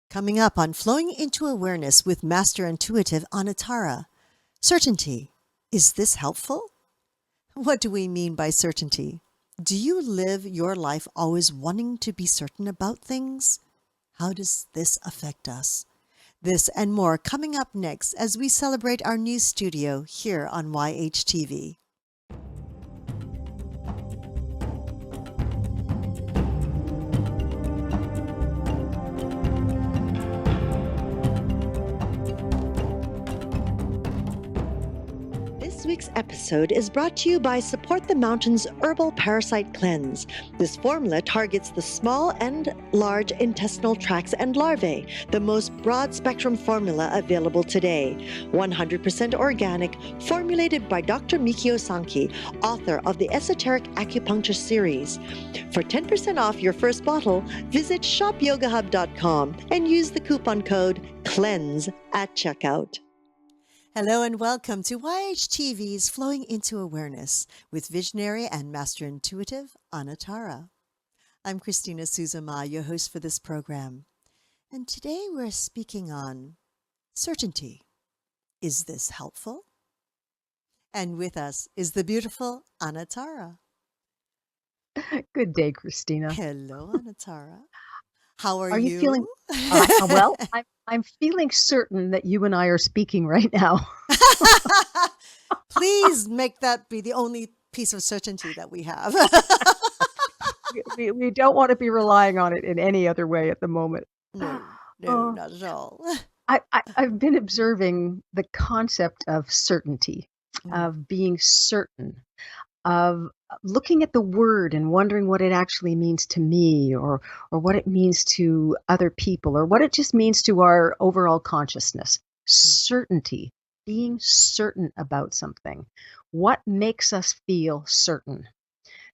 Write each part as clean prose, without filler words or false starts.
Coming up on Flowing into Awareness with Master Intuitive Anatara. Certainty. Is this helpful? What do we mean by certainty? Do you live your life always wanting to be certain about things? How does this affect us? This and more coming up next as we celebrate our new studio here on YHTV. This week's episode is brought to you by Support the Mountains Herbal Parasite Cleanse. This formula targets the small and large intestinal tracts and larvae, the most broad-spectrum formula available today. 100% organic, formulated by Dr. Mikio Sankey, author of the Esoteric Acupuncture series. For 10% off your first bottle, visit shopyogahub.com and use the coupon code CLEANSE at checkout. Hello and welcome to YHTV's Flowing into Awareness with visionary and master intuitive Anatara. I'm Christina Suzuma, your host for this program. And today we're speaking on certainty. Is this helpful? And with us is the beautiful Anatara. Good day, Christina. Hello, Anatara. How are Are you you? feeling well? I'm feeling certain that you and I are speaking right now. Please make that be the only piece of certainty that we have. we don't want to be relying on it in any other way at the moment. No, Oh, not at all. I've been observing the concept of certainty, of being certain, of looking at the word and wondering what it actually means to me, or what it means to other people, or what it just means to our overall consciousness. Certainty, being certain about something. What makes us feel certain?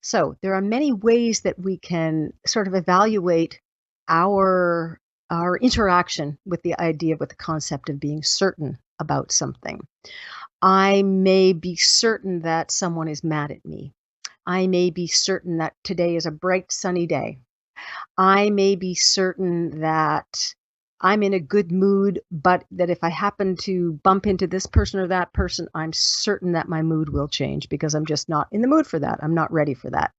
So there are many ways that we can sort of evaluate our interaction with the idea, with the concept of being certain about something. I may be certain that someone is mad at me. I may be certain that today is a bright, sunny day. I may be certain that I'm in a good mood, but that if I happen to bump into this person or that person, I'm certain that my mood will change because I'm just not in the mood for that. I'm not ready for that.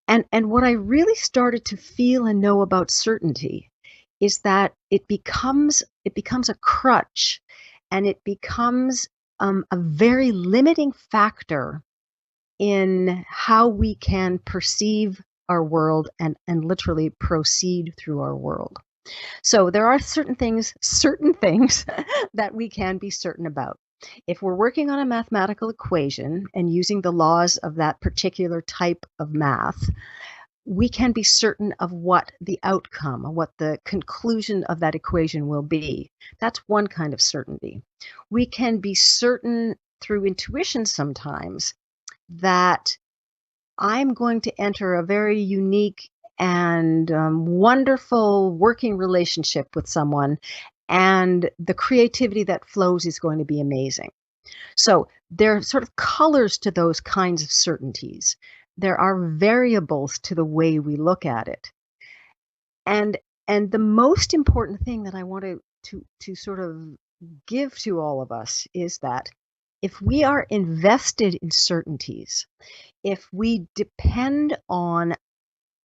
And what I really started to feel and know about certainty is that it becomes a crutch, and it becomes a very limiting factor in how we can perceive our world and literally proceed through our world. So there are certain things that we can be certain about. If we're working on a mathematical equation and using the laws of that particular type of math, we can be certain of what the outcome, or what the conclusion of that equation will be. That's one kind of certainty. We can be certain through intuition sometimes that I'm going to enter a very unique and wonderful working relationship with someone, and the creativity that flows is going to be amazing. So there are sort of colors to those kinds of certainties. There are variables to the way we look at it. And the most important thing that I want to sort of give to all of us is that if we are invested in certainties, if we depend on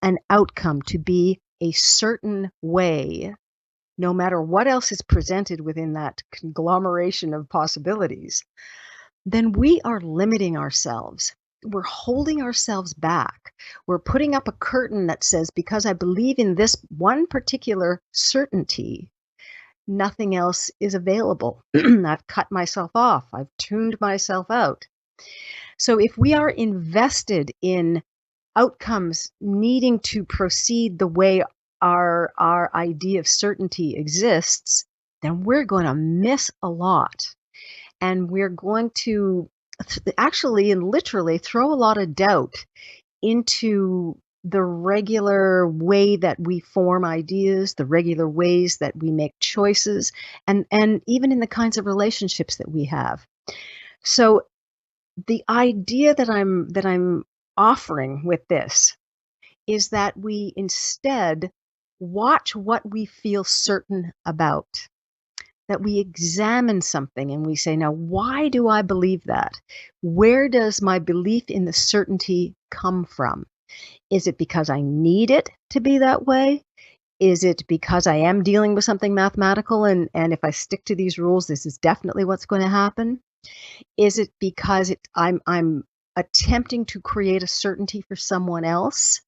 an outcome to be a certain way, no matter what else is presented within that conglomeration of possibilities, then we are limiting ourselves. We're holding ourselves back. We're putting up a curtain that says, because I believe in this one particular certainty, nothing else is available. I've cut myself off. I've tuned myself out. So if we are invested in outcomes needing to proceed the way our idea of certainty exists, then we're going to miss a lot. And we're going to actually and literally throw a lot of doubt into the regular way that we form ideas, the regular ways that we make choices, and even in the kinds of relationships that we have. So the idea that I'm offering with this is that we instead watch what we feel certain about, that we examine something and we say, now, why do I believe that? Where does my belief in the certainty come from? Is it because I need it to be that way? Is it because I am dealing with something mathematical and if I stick to these rules, this is definitely what's going to happen? Is it because I'm attempting to create a certainty for someone else?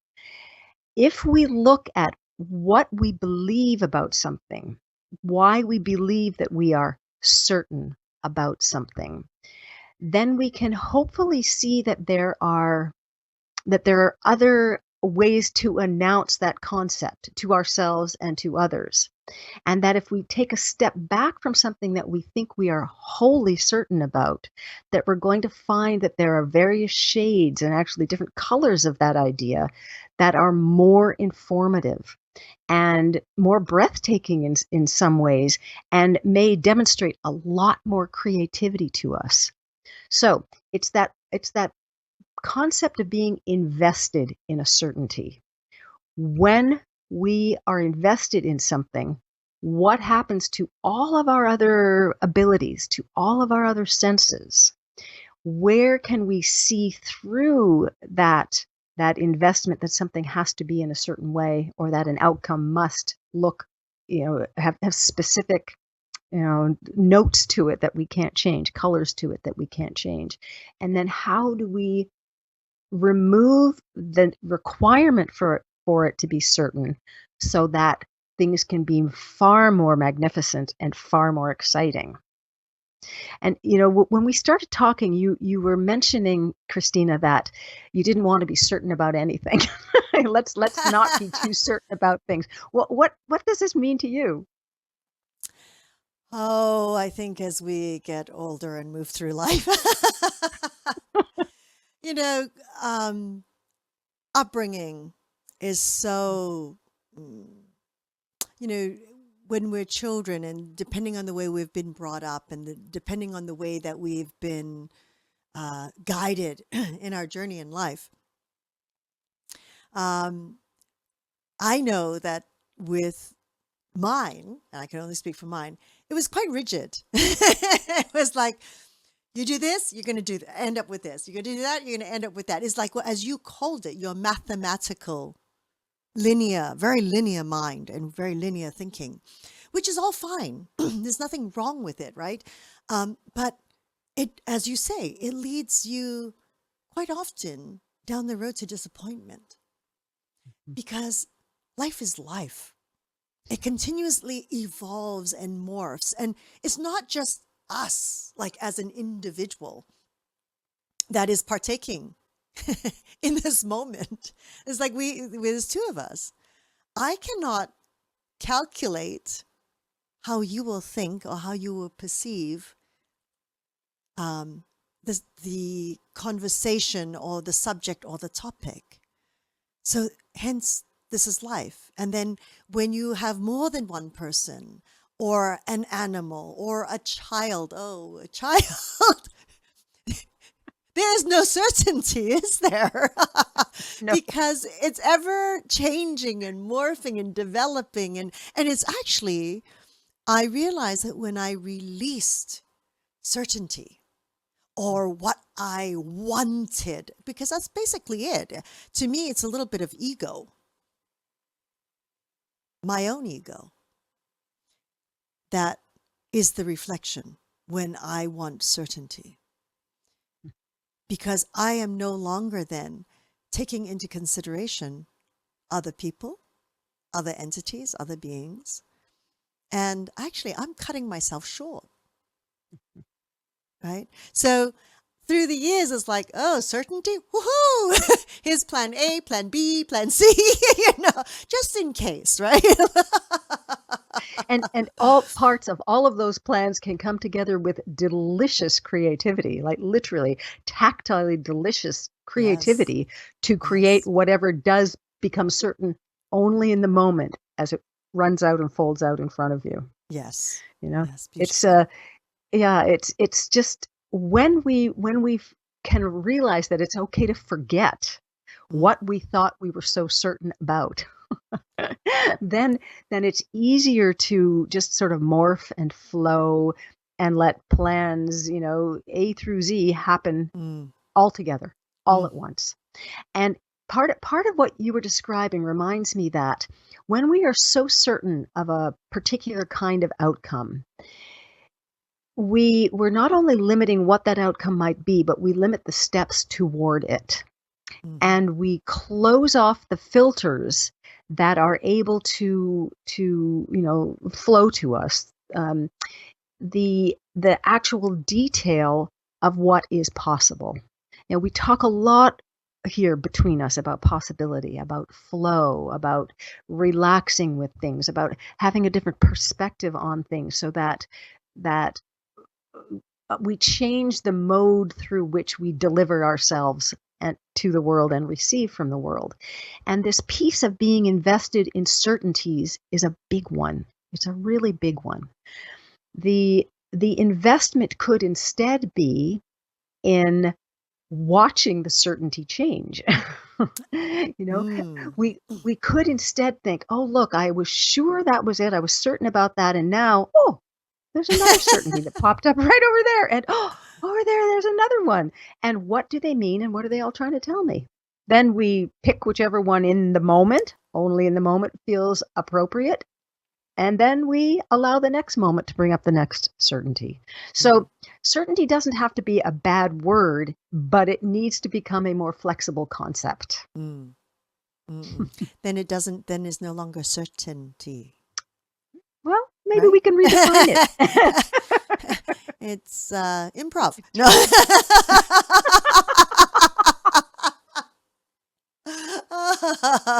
If we look at what we believe about something, why we believe that we are certain about something, then we can hopefully see that there are other ways to announce that concept to ourselves and to others. And that if we take a step back from something that we think we are wholly certain about, that we're going to find that there are various shades and actually different colors of that idea that are more informative and more breathtaking in some ways and may demonstrate a lot more creativity to us. So it's that concept of being invested in a certainty. When we are invested in something, what happens to all of our other abilities, to all of our other senses? Where can we see through that investment, that something has to be in a certain way, or that an outcome must look, have specific, notes to it that we can't change, colors to it that we can't change? And then how do we remove the requirement for it to be certain so that things can be far more magnificent and far more exciting? And when we started talking, you were mentioning, Christina, that you didn't want to be certain about anything. Let's not be too certain about things. What does this mean to you? Oh, I think as we get older and move through life, you know, um, upbringing is so, mm, you know, when we're children and depending on the way we've been brought up and depending on the way that we've been guided in our journey in life, um, I know that with mine, and I can only speak for mine, it was quite rigid. It was like, you do this, you're going to end up with this. You're going to do that, you're going to end up with that. It's like, well, as you called it, your mathematical, linear, very linear mind and very linear thinking, which is all fine. There's nothing wrong with it, right? But it, as you say, it leads you quite often down the road to disappointment because life is life. It continuously evolves and morphs. And it's not just us, like as an individual, that is partaking in this moment. It's like there's two of us. I cannot calculate how you will think or how you will perceive the conversation or the subject or the topic. So hence, this is life. And then when you have more than one person or an animal or a child, there is no certainty, is there? No. Because it's ever changing and morphing and developing. And it's actually, I realized that when I released certainty or what I wanted, because that's basically it. To me, it's a little bit of ego, my own ego, that is the reflection when I want certainty. Because I am no longer then taking into consideration other people, other entities, other beings. And actually, I'm cutting myself short, right? So through the years, it's like, oh, certainty, woohoo! Here's plan A, plan B, plan C, just in case, right? And all parts of all of those plans can come together with delicious creativity, like literally tactilely delicious creativity to create whatever does become certain only in the moment as it runs out and folds out in front of you. Yes. Yes, it's just when we can realize that it's okay to forget what we thought we were so certain about. then then it's easier to just sort of morph and flow and let plans, A through Z happen Mm, all together, all at mhm, once. And part of what you were describing reminds me that when we are so certain of a particular kind of outcome, we're not only limiting what that outcome might be, but we limit the steps toward it. mhm, And we close off the filters that are able to flow to us. The actual detail of what is possible. We talk a lot here between us about possibility, about flow, about relaxing with things, about having a different perspective on things, so that we change the mode through which we deliver ourselves and to the world and receive from the world. And this piece of being invested in certainties is a big one. It's a really big one. The investment could instead be in watching the certainty change. you know, mm. we could instead think, "Oh, look, I was sure that was it. I was certain about that, and now, oh, there's another certainty that popped up right over there, and oh, over there's another one. And what do they mean, and what are they all trying to tell me?" Then we pick whichever one in the moment, only in the moment feels appropriate, and then we allow the next moment to bring up the next certainty. Mhm. So, certainty doesn't have to be a bad word, but it needs to become a more flexible concept. Mm, mm-mm. Then it doesn't, then is no longer certainty, Well, maybe right? we can redefine it. It's improv. No.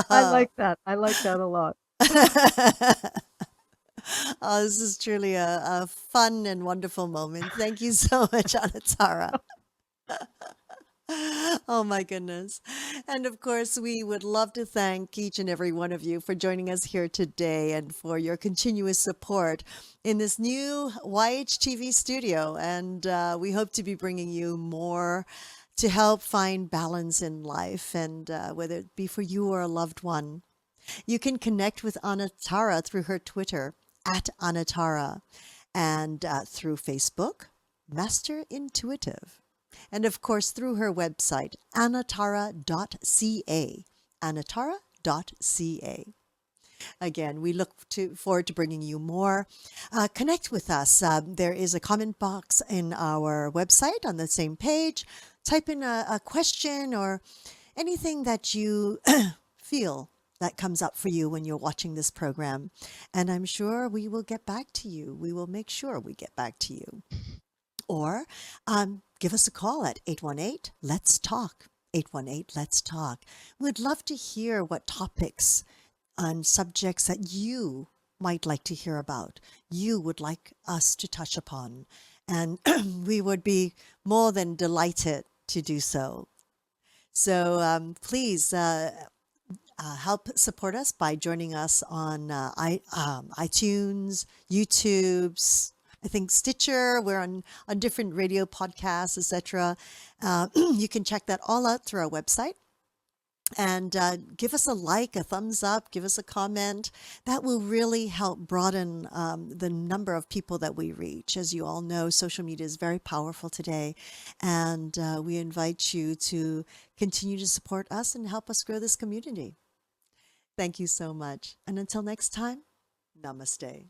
I like that. I like that a lot. Oh, this is truly a fun and wonderful moment. Thank you so much, Anatara. Oh my goodness. And of course, we would love to thank each and every one of you for joining us here today and for your continuous support in this new YHTV studio. And we hope to be bringing you more to help find balance in life, and whether it be for you or a loved one. You can connect with Anatara through her Twitter at Anatara, and through Facebook, Master Intuitive. And of course, through her website, anatara.ca. Anatara.ca. Again, we look forward to bringing you more. Connect with us. There is a comment box in our website on the same page. Type in a question or anything that you feel that comes up for you when you're watching this program. And I'm sure we will get back to you. We will make sure we get back to you. Or give us a call at 818 Let's Talk. 818 Let's Talk. We'd love to hear what topics and subjects that you might like to hear about, you would like us to touch upon. And we would be more than delighted to do so. So please help support us by joining us on iTunes, YouTube's, I think Stitcher. We're on different radio podcasts, etc. You can check that all out through our website. And give us a like, a thumbs up, give us a comment. That will really help broaden the number of people that we reach. As you all know, social media is very powerful today. And we invite you to continue to support us and help us grow this community. Thank you so much. And until next time, namaste.